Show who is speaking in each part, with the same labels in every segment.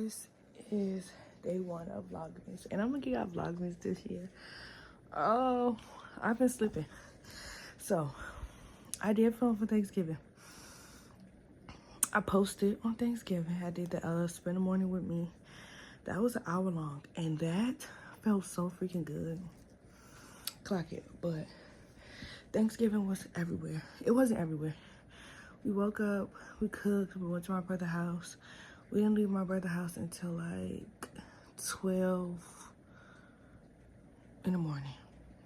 Speaker 1: This is day one of vlogmas, and I'm gonna get out vlogmas this year. Oh, I've been slipping. So I did film for Thanksgiving. I posted on Thanksgiving. I did the spend the morning with me. That was an hour long, and that felt so freaking good. Clock it. But Thanksgiving was everywhere. It wasn't everywhere. We woke up, we cooked, we went to my brother's house. We didn't leave my brother's house until like 12 in the morning.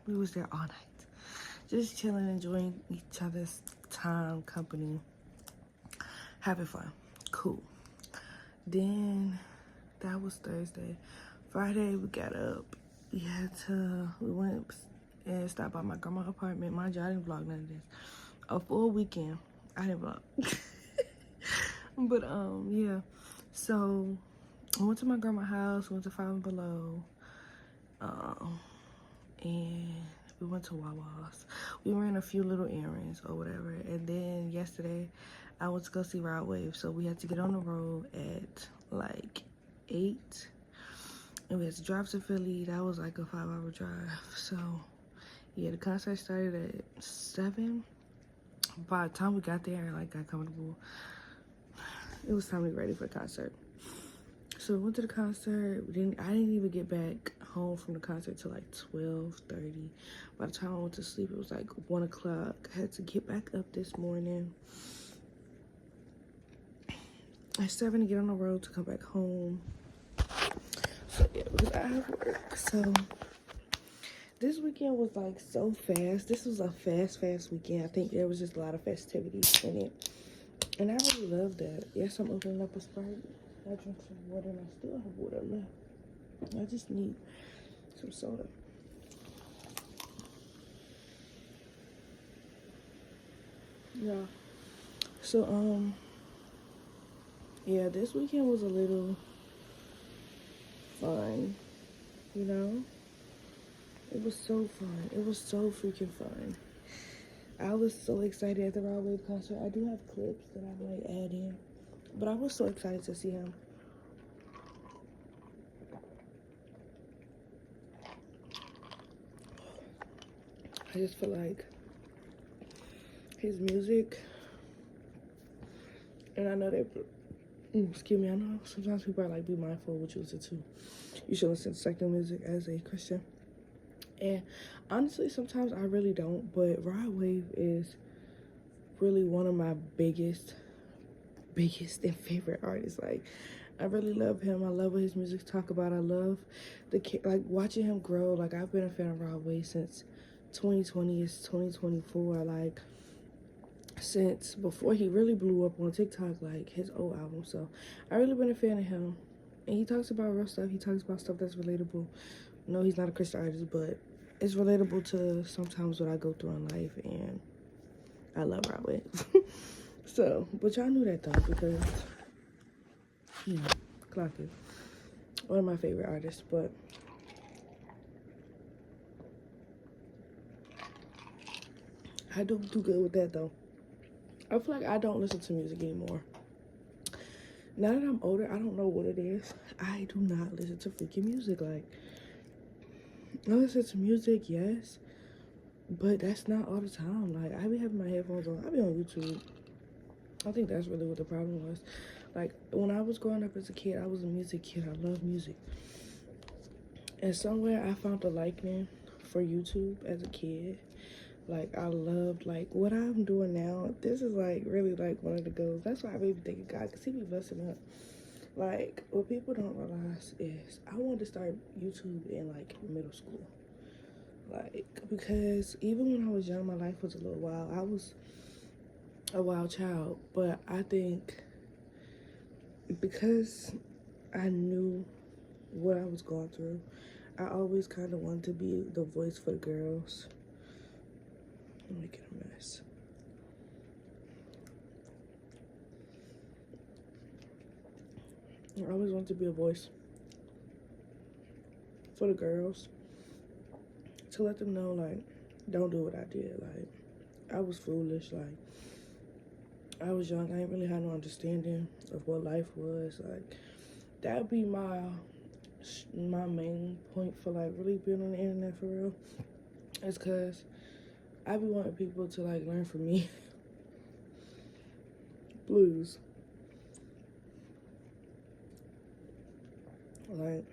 Speaker 1: We was there all night. Just chilling, enjoying each other's time, company, having fun. Cool. Then that was Thursday. Friday we got up. We went and stopped by my grandma's apartment. Mind you, I didn't vlog none of this. A full weekend. I didn't vlog. But yeah. So I went to my grandma's house, went to Five and Below, and we went to Wawa's. We ran a few little errands or whatever, and then yesterday I went to go see Rod Wave. So we had to get on the road at like 8, and we had to drive to Philly. That was like a 5-hour drive. So yeah, the concert started at 7. By the time we got there and like got comfortable, it was time to get ready for the concert. So we went to the concert. I didn't even get back home from the concert till like 12:30. By the time I went to sleep, it was like 1 o'clock. I had to get back up this morning at 7 to get on the road to come back home. So yeah, because I have work. So this weekend was like so fast. This was a fast weekend. I think there was just a lot of festivities in it. And I really love that. Yes, I'm opening up a Sprite. I drank some water and I still have water left. I just need some soda. Yeah. So, yeah, this weekend was a little fun, you know? It was so fun. It was so freaking fun. I was so excited at the Rod Wave concert. I do have clips that I might add in, but I was so excited to see him. I just feel like his music, and I know that, excuse me, I know sometimes people are like, be mindful of what you listen to. You should listen to secular music as a Christian. And honestly, sometimes I really don't, but Rod Wave is really one of my biggest and favorite artists. Like, I really love him. I love what his music talk about. I love like watching him grow. Like, I've been a fan of Rod Wave since 2020. It's 2024. Like, since before he really blew up on TikTok, like his old album. So I really been a fan of him. And he talks about real stuff. He talks about stuff that's relatable. No, he's not a Christian artist, but it's relatable to sometimes what I go through in life, and I love Rod Wave. So, but y'all knew that though, because, you know, clock it. One of my favorite artists, but I don't do good with that though. I feel like I don't listen to music anymore. Now that I'm older, I don't know what it is. I do not listen to freaking music. Like, I listen to music, yes, but that's not all the time. Like, I be having my headphones on. I be on YouTube. I think that's really what the problem was. Like, when I was growing up as a kid, I was a music kid. I love music. And somewhere I found a liking for YouTube as a kid. Like, I loved, like, what I'm doing now. This is, like, really, like, one of the goals. That's why I really think of God, because he be blessing up. Like, what people don't realize is I wanted to start YouTube in, like, middle school. Like, because even when I was young, my life was a little wild. I was a wild child. But I think because I knew what I was going through, I always kind of wanted to be the voice for the girls. I'm making a mess. I always wanted to be a voice for the girls, to let them know, like, don't do what I did. Like, I was foolish. Like, I was young. I didn't really have no understanding of what life was. Like, that would be my main point for like really being on the internet for real. Is because I be wanting people to like learn from me. Blues. Like,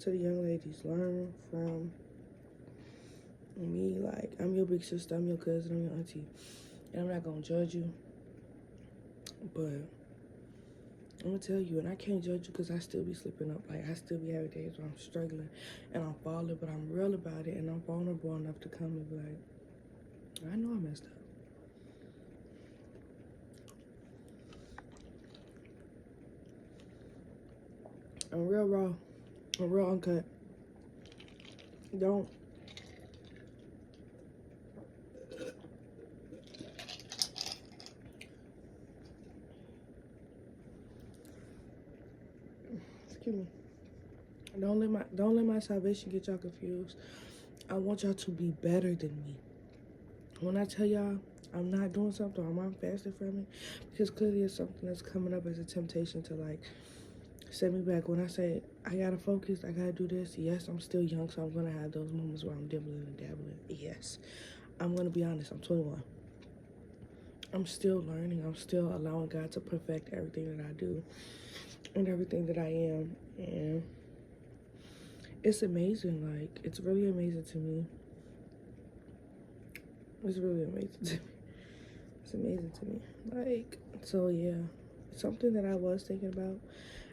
Speaker 1: to the young ladies, learn from me. Like, I'm your big sister, I'm your cousin, I'm your auntie. And I'm not gonna judge you. But I'm gonna tell you, and I can't judge you because I still be slipping up. Like, I still be having days where I'm struggling and I'm falling, but I'm real about it and I'm vulnerable enough to come and be like, I know I messed up. I'm real raw. I'm real uncut. Don't. Excuse me. Don't let my salvation get y'all confused. I want y'all to be better than me. When I tell y'all I'm not doing something or I'm fasting from it, because clearly it's something that's coming up as a temptation to like set me back. When I say I gotta focus, I gotta do this, yes, I'm still young, so I'm gonna have those moments where I'm dibbling and dabbling. Yes, I'm gonna be honest, I'm 21. I'm still learning. I'm still allowing God to perfect everything that I do and everything that I am. And it's amazing. Like, it's really amazing to me. It's really amazing to me. It's amazing to me. Like, so yeah, something that I was thinking about.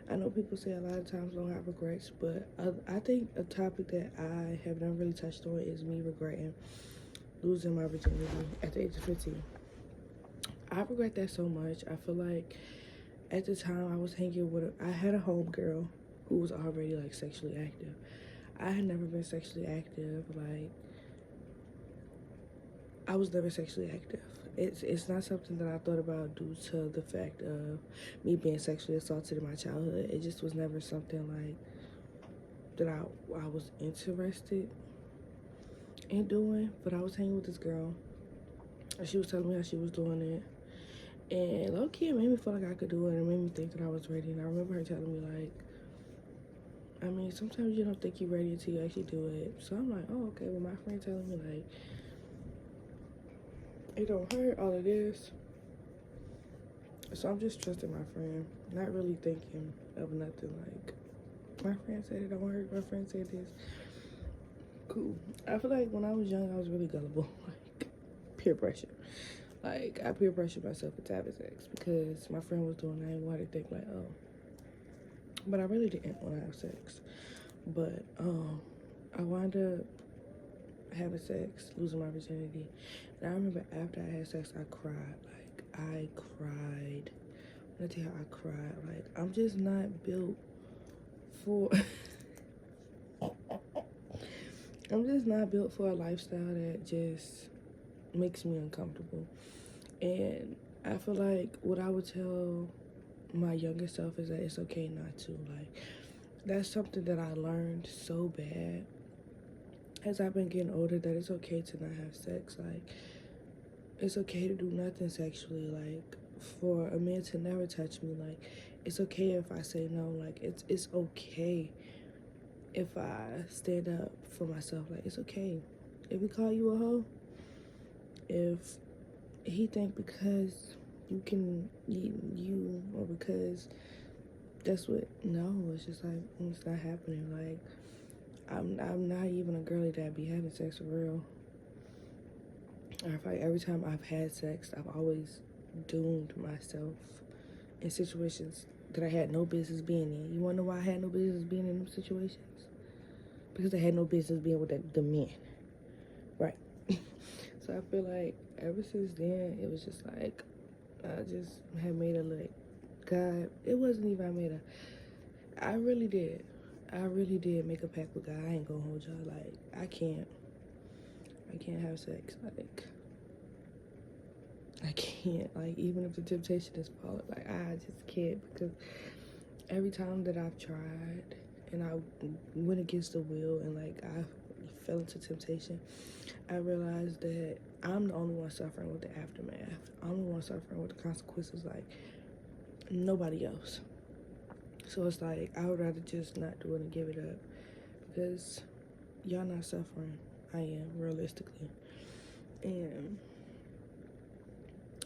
Speaker 1: I know people say a lot of times don't have regrets, but I think a topic that I have never really touched on is me regretting losing my virginity at the age of 15. I regret that so much. I feel like at the time I was hanging with I had a homegirl who was already like sexually active. I had never been sexually active. Like, I was never sexually active. It's not something that I thought about due to the fact of me being sexually assaulted in my childhood. It just was never something like that I was interested in doing. But I was hanging with this girl and she was telling me how she was doing it. And low-key, it made me feel like I could do it. And it made me think that I was ready. And I remember her telling me, like, I mean, sometimes you don't think you're ready until you actually do it. So I'm like, oh, okay. Well, my friend telling me, like, it don't hurt, all it is. So I'm just trusting my friend, not really thinking of nothing. Like, my friend said it don't hurt. My friend said this. Cool. I feel like when I was young, I was really gullible. Like, peer pressure. Like, I peer pressured myself into having sex because my friend was doing that. I wanted to think, like, oh. But I really didn't want to have sex. But I wound up having sex, losing my virginity. And I remember after I had sex, I cried. Like, I cried. When I tell you how I cried, like, I'm just not built for... I'm just not built for a lifestyle that just makes me uncomfortable. And I feel like what I would tell my younger self is that it's okay not to. Like, that's something that I learned so bad as I've been getting older, that it's okay to not have sex. Like, it's okay to do nothing sexually. Like, for a man to never touch me. Like, it's okay if I say no. Like, it's okay if I stand up for myself. Like, it's okay if we call you a hoe. If he think because you can you or because that's what, no, it's just like, it's not happening. Like, I'm not even a girly that be having sex for real. I feel like every time I've had sex, I've always doomed myself in situations that I had no business being in. You wanna know why I had no business being in them situations? Because I had no business being with the men. Right. So I feel like ever since then, it was just like, I just had made a, like, God, it wasn't even I made a, I really did make a pact with God. I ain't gonna hold y'all. Like, I can't have sex. Like, I can't. Like, even if the temptation is followed, like, I just can't, because every time that I've tried and I went against the will and, like, I fell into temptation, I realized that I'm the only one suffering with the aftermath. I'm the one suffering with the consequences, like, nobody else. So it's like, I would rather just not do it and give it up. Because y'all not suffering. I am, realistically. And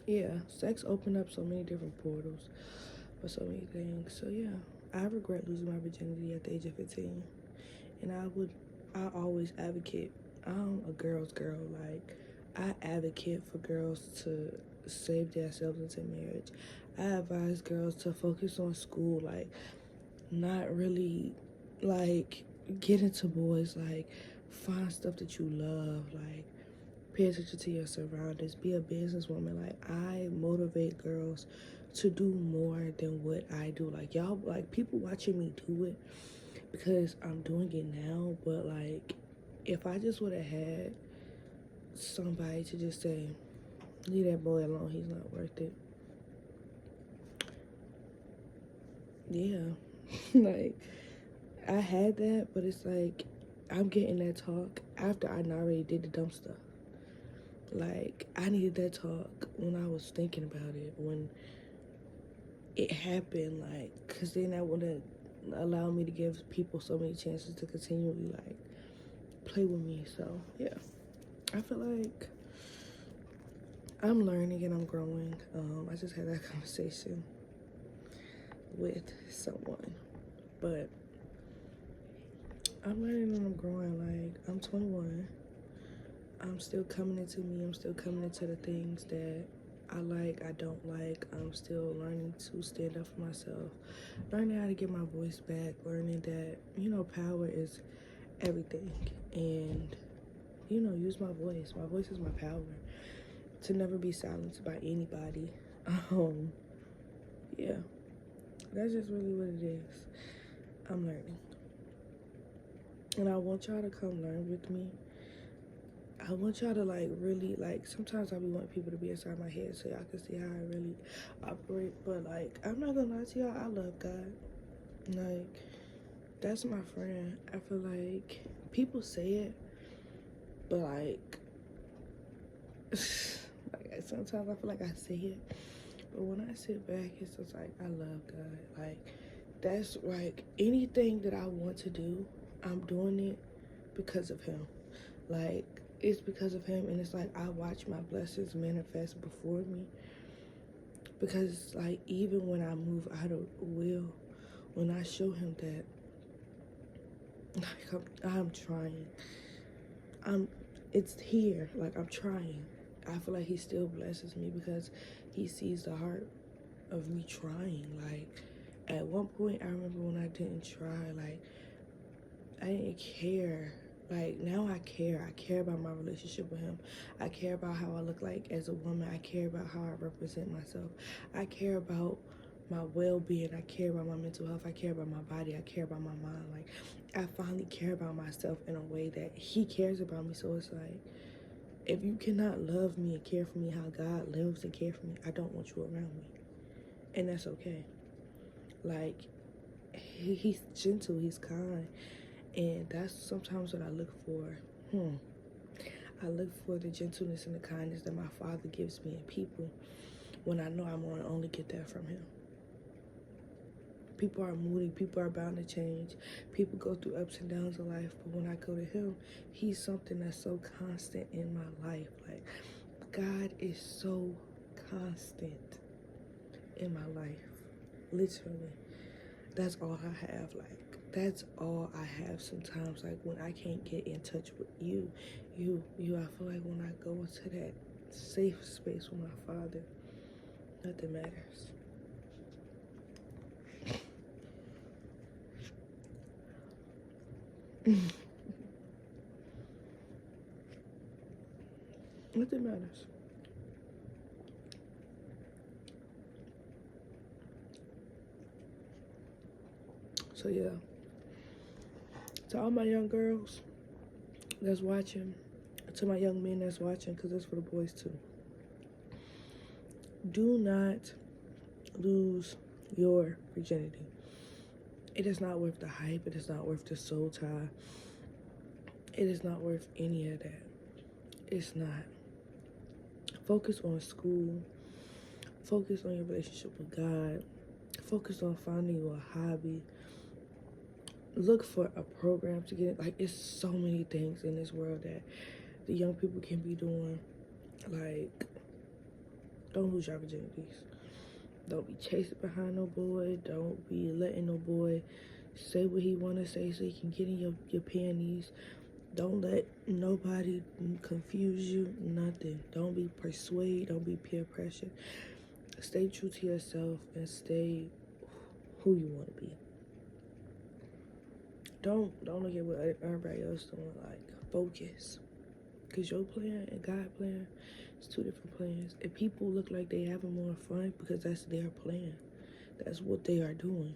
Speaker 1: yeah, sex opened up so many different portals for so many things. So yeah, I regret losing my virginity at the age of 15. And I always advocate. I'm a girl's girl. Like, I advocate for girls to save themselves into marriage. I advise girls to focus on school. Like, not really, like, get into boys. Like, find stuff that you love. Like, pay attention to your surroundings. Be a businesswoman. Like, I motivate girls to do more than what I do. Like, y'all, like, people watching me do it because I'm doing it now. But, like, if I just would have had somebody to just say, leave that boy alone, he's not worth it. Yeah. Like, I had that, but it's like, I'm getting that talk after I already did the dumb stuff. Like, I needed that talk when I was thinking about it, when it happened, like, because then that wouldn't allow me to give people so many chances to continually, like, play with me. So, yeah. I feel like I'm learning and I'm growing. I just had that conversation with someone. But I'm learning and I'm growing. Like, I'm 21. I'm still coming into me. I'm still coming into the things that I like, I don't like. I'm still learning to stand up for myself. Learning how to get my voice back. Learning that, you know, power is everything. And, you know, use my voice. My voice is my power. To never be silenced by anybody. Yeah. That's just really what it is. I'm learning. And I want y'all to come learn with me. I want y'all to, like, really, like, sometimes I be wanting people to be inside my head so y'all can see how I really operate. But, like, I'm not gonna lie to y'all, I love God. Like, that's my friend. I feel like people say it, but, like, like, sometimes I feel like I say it, but when I sit back, it's just like, I love God. Like, that's, like, anything that I want to do, I'm doing it because of him. Like, it's because of him, and it's like, I watch my blessings manifest before me. Because, like, even when I move out of will, when I show him that, like, I'm trying, it's here, like, I'm trying. I feel like he still blesses me because he sees the heart of me trying. Like, at one point, I remember when I didn't try, like, I didn't care. Like, now I care. I care about my relationship with him. I care about how I look like as a woman. I care about how I represent myself. I care about my well-being. I care about my mental health. I care about my body. I care about my mind. Like, I finally care about myself in a way that he cares about me. So it's like, if you cannot love me and care for me how God lives and care for me, I don't want you around me. And that's okay. Like, he's gentle. He's kind. And that's sometimes what I look for. I look for the gentleness and the kindness that my Father gives me in people when I know I'm going to only get that from him. People are moody. People are bound to change. People go through ups and downs of life. But when I go to him, he's something that's so constant in my life. Like, God is so constant in my life. Literally. That's all I have. Like, that's all I have sometimes. Like, when I can't get in touch with you, I feel like when I go into that safe space with my Father, nothing matters. Nothing matters. So yeah, to all my young girls that's watching, to my young men that's watching, because it's for the boys too, do not lose your virginity. It is not worth the hype. It is not worth the soul tie. It is not worth any of that. It's not. Focus on school. Focus on your relationship with God. focus on finding you a hobby. Look for a program to get it. Like, it's so many things in this world that the young people can be doing. Like, don't lose your virginities. Don't be chasing behind no boy. Don't be letting no boy say what he want to say so he can get in your panties. Don't let nobody confuse you, nothing. Don't be persuaded. Don't be peer pressure. Stay true to yourself and stay who you want to be. Don't look at what everybody else doing. Like, focus. Because your plan and God plan is two different plans. And people look like they having more fun because that's their plan. That's what they are doing.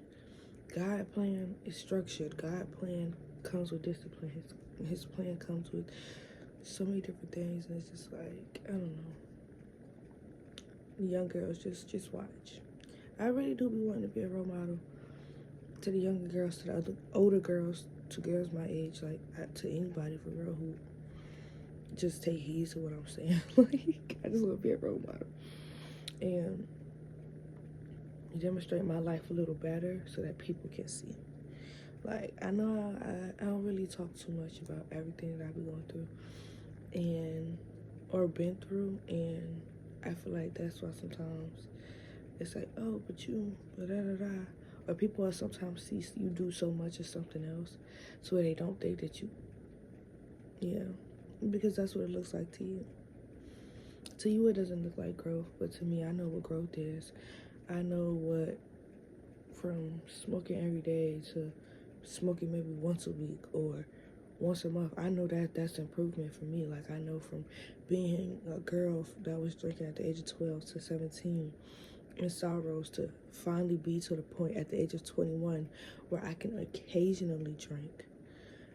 Speaker 1: God plan is structured. God plan comes with discipline. His plan comes with so many different things, and it's just like, I don't know. Young girls, just watch. I really do be wanting to be a role model to the younger girls, to the other older girls, to girls my age, like to anybody for real who just take heed to what I'm saying. Like, I just want to be a role model and demonstrate my life a little better so that people can see. Like, I know I don't really talk too much about everything that I be going through and or been through, and I feel like that's why sometimes it's like, oh, but you da da da da, or people will sometimes see you do so much of something else, so they don't think that you, yeah, because that's what it looks like to you. To you, it doesn't look like growth, but to me, I know what growth is. I know what, from smoking every day to smoking maybe once a week or once a month, I know that that's improvement for me. Like, I know from being a girl that was drinking at the age of 12 to 17 in sorrows to finally be to the point at the age of 21 where I can occasionally drink.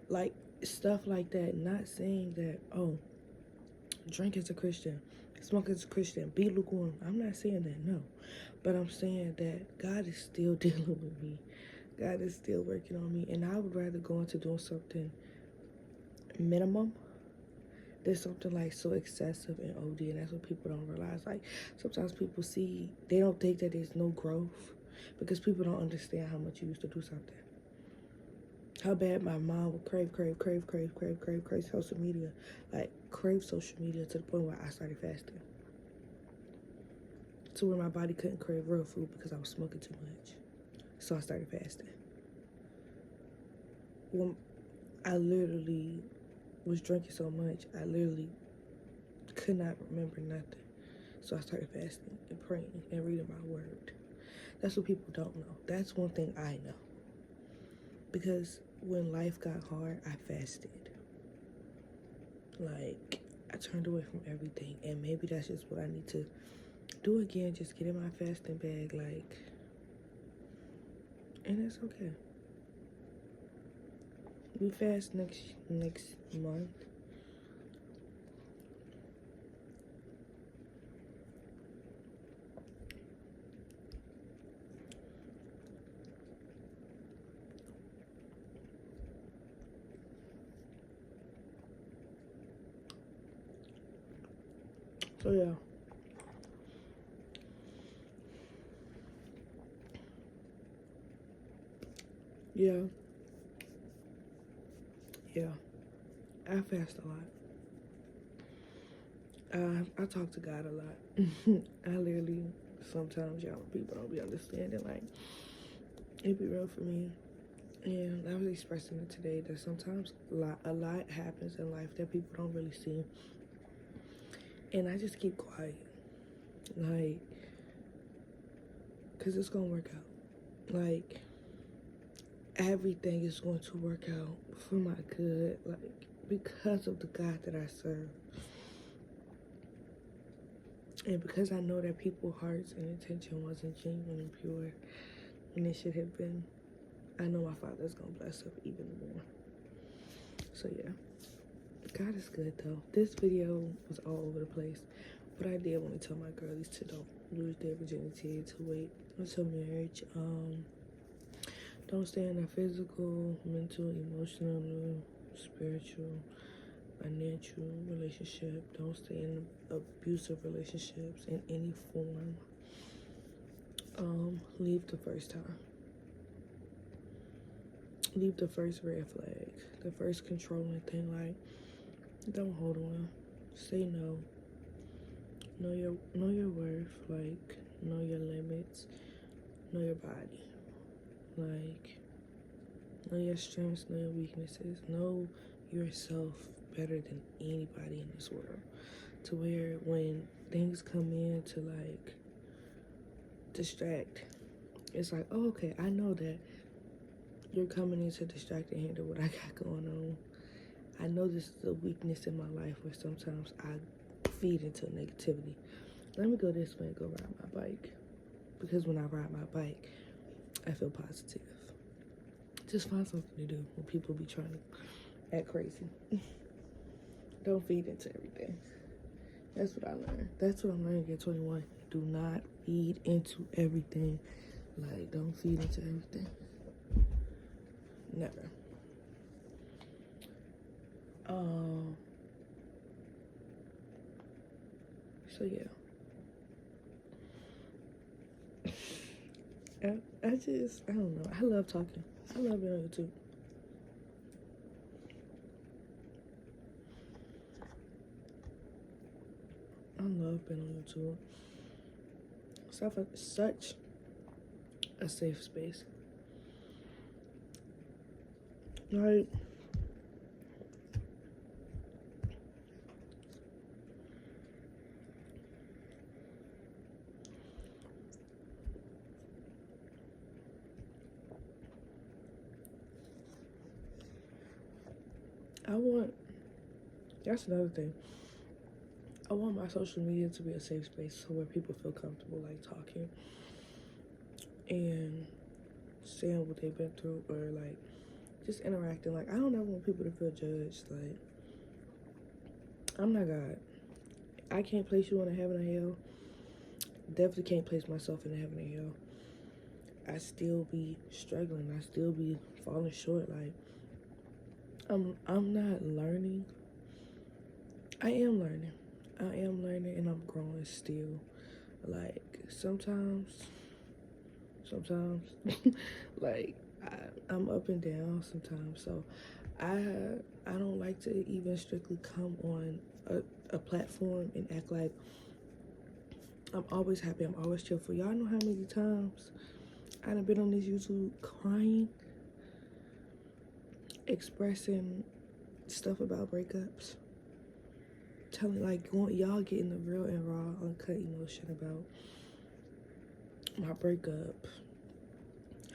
Speaker 1: Like, stuff like that. Not saying that, oh, drink as a Christian, smoke as a Christian, be lukewarm. I'm not saying that, no. But I'm saying that God is still dealing with me. God is still working on me. And I would rather go into doing something minimum than something like so excessive and OD. And that's what people don't realize. Like, sometimes people see, they don't think that there's no growth because people don't understand how much you used to do something. How bad my mom would crave social media. Like, crave social media to the point where I started fasting. To where my body couldn't crave real food because I was smoking too much. So I started fasting. When I literally was drinking so much, I literally could not remember nothing. So I started fasting and praying and reading my word. That's what people don't know. That's one thing I know. Because when life got hard, I fasted. Like, I turned away from everything. And maybe that's just what I need to do again. Just get in my fasting bag. Like, and it's okay. We fast next month. So yeah. Yeah. I fast a lot. I talk to God a lot. I literally, sometimes y'all people don't be understanding. Like, it be real for me. And I was expressing it today that sometimes a lot happens in life that people don't really see. And I just keep quiet. Like, because it's going to work out. Like, everything is going to work out for my good. Like, because of the God that I serve. And because I know that people's hearts and intention wasn't genuine and pure, and it should have been, I know my Father's going to bless up even more. So yeah, God is good though. This video was all over the place. But I did want to tell my girlies to don't lose their virginity, to wait until marriage. Don't stay in a physical, mental, emotional, spiritual, financial relationship. Don't stay in abusive relationships in any form. Leave the first time. Leave the first red flag, the first controlling thing. Like, don't hold on. Say no. Know your worth. Like, know your limits. Know your body. Like, know your strengths. Know your weaknesses. Know yourself better than anybody in this world. To where when things come in to like distract, it's like, oh, okay, I know that you're coming in to distract and hinder what I got going on. I know this is a weakness in my life where sometimes I feed into negativity. Let me go this way and go ride my bike. Because when I ride my bike, I feel positive. Just find something to do when people be trying to act crazy. Don't feed into everything. That's what I learned. That's what I'm learning at 21. Do not feed into everything. Like, don't feed into everything. Never. So yeah. I don't know. I love talking. I love being on YouTube. I love being on YouTube. Such a safe space. Like, that's another thing. I want my social media to be a safe space so where people feel comfortable, like, talking and saying what they've been through, or like just interacting. Like, I don't ever want people to feel judged. Like, I'm not God. I can't place you in a heaven or hell. Definitely can't place myself in a heaven or hell. I still be struggling. I still be falling short. Like, I'm not learning. I am learning. And I'm growing still. Like, sometimes like, I'm up and down sometimes. So I don't like to even strictly come on a platform and act like I'm always happy, I'm always cheerful. Y'all know how many times I done been on this YouTube crying, expressing stuff about breakups, telling, like, y'all getting the real and raw, uncut emotion about my breakup,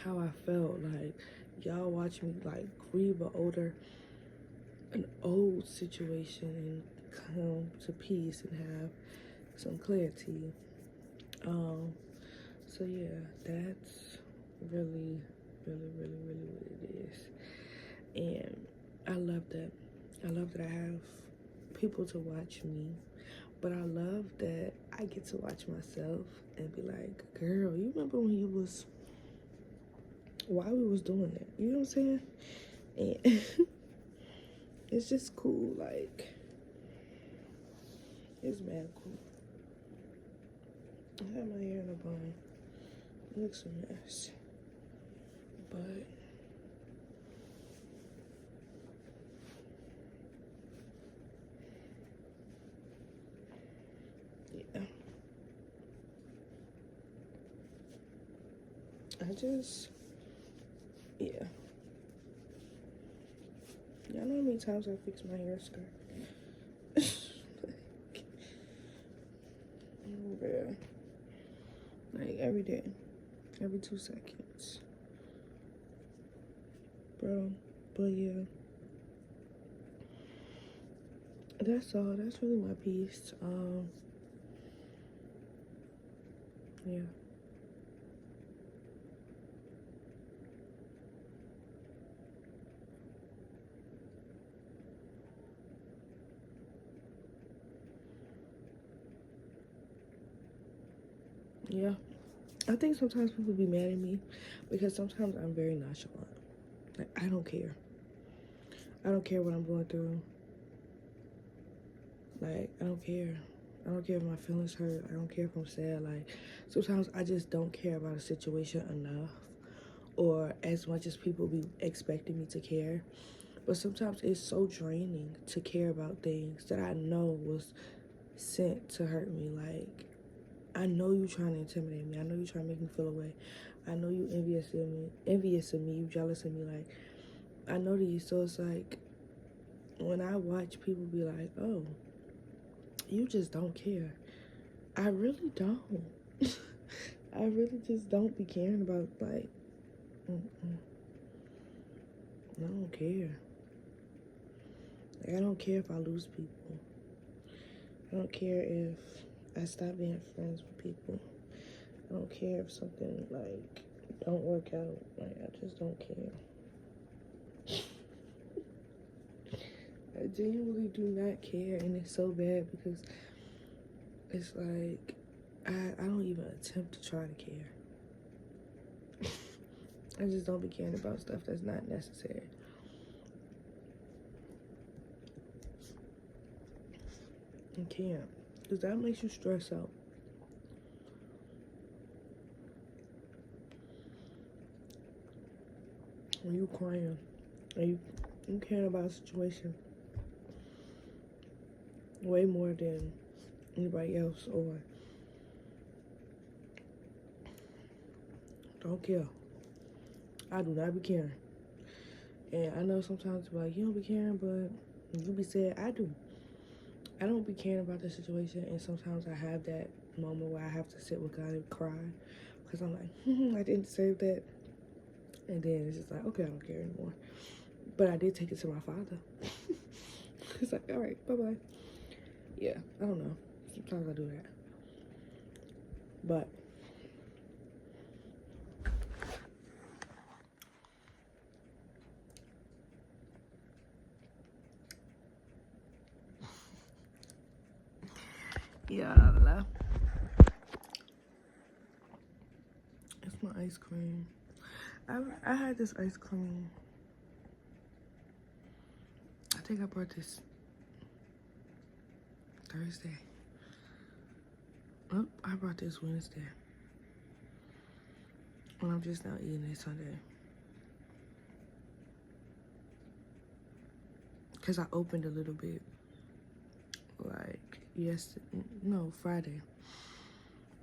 Speaker 1: how I felt. Like, y'all watch me, like, grieve an old situation and come to peace and have some clarity. So yeah, that's really what it is. And I love that. I love that I have people to watch me, but I love that I get to watch myself and be like, girl, you remember when you was, why we was doing that? You know what I'm saying? And it's just cool. Like, it's mad cool. I have my hair in a bun. It looks a mess. But yeah. Yeah. Y'all know how many times I fix my hair skirt? Like, every day. Every 2 seconds. Bro. But yeah. That's all. That's really my piece. Yeah. Yeah. I think sometimes people be mad at me because sometimes I'm very nonchalant. Like, I don't care. I don't care what I'm going through. Like, I don't care. I don't care if my feelings hurt. I don't care if I'm sad. Like, sometimes I just don't care about a situation enough, or as much as people be expecting me to care. But sometimes it's so draining to care about things that I know was sent to hurt me. Like, I know you trying to intimidate me. I know you trying to make me feel away. I know you envious of me, you jealous of me. Like, I know these. So it's like, when I watch people be like, oh, you just don't care. I really don't. I really just don't be caring about, like, I don't care. Like, I don't care if I lose people. I don't care if I stop being friends with people. I don't care if something, like, don't work out. Like, I just don't care. I genuinely do not care, and it's so bad because it's like, I don't even attempt to try to care. I just don't be caring about stuff that's not necessary. I can't, because that makes you stress out. When you crying and you caring about a situation way more than anybody else, or don't care. I do not be caring. And I know sometimes like, you don't be caring, but you be sad. I do. I don't be caring about the situation, and sometimes I have that moment where I have to sit with God and cry because I'm like, I didn't deserve that. And then it's just like, okay, I don't care anymore. But I did take it to my father. It's like, all right, bye-bye. Yeah, I don't know. Sometimes I do that. But yeah, it's my ice cream. I had this ice cream. I think I brought this Thursday. Oh, I brought this Wednesday. And I'm just now eating it Sunday. Because I opened a little bit. Like, Friday.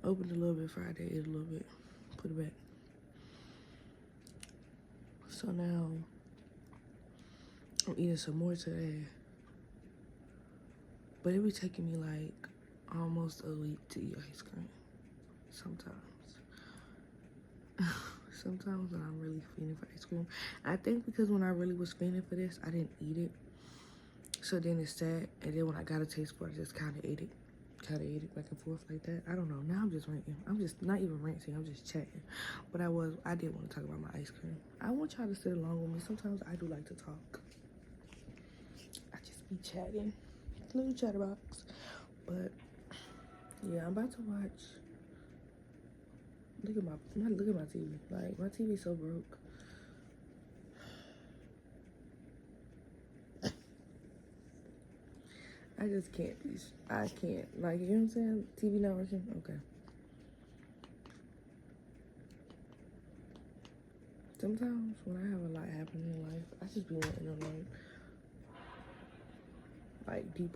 Speaker 1: Opened a little bit Friday, ate a little bit, put it back. So now, I'm eating some more today. But it be taking me like almost a week to eat ice cream. Sometimes. Sometimes when I'm really fiending for ice cream. I think because when I really was fiending for this, I didn't eat it. So then it's sad. And then when I got a taste for it, I just kind of ate it. Kind of ate it back and forth like that. I don't know. Now I'm just ranting. I'm just not even ranting. I'm just chatting. But I did want to talk about my ice cream. I want y'all to sit along with me. Sometimes I do like to talk. I just be chatting. Little chatterbox. But yeah, I'm about to watch. Look at my TV. Like, my TV's so broke. I just can't be. I can't. Like, you know what I'm saying? TV not working? Okay. Sometimes when I have a lot happening in life, I just be wanting to like deep.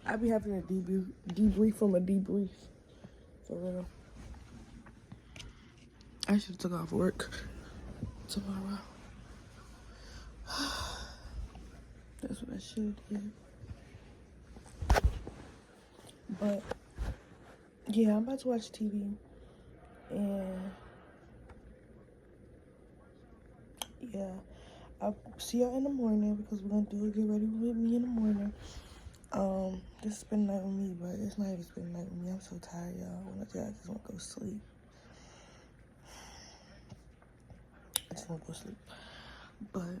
Speaker 1: I be having a debrief from a debrief. For real. I should have took off work tomorrow. That's what I should do. But yeah, I'm about to watch TV, and yeah, I'll see y'all in the morning because we're gonna get ready with me in the morning. This has been a night with me, but it's not even been a night with me. I'm so tired, y'all. I just want to go sleep. I just want to go sleep. But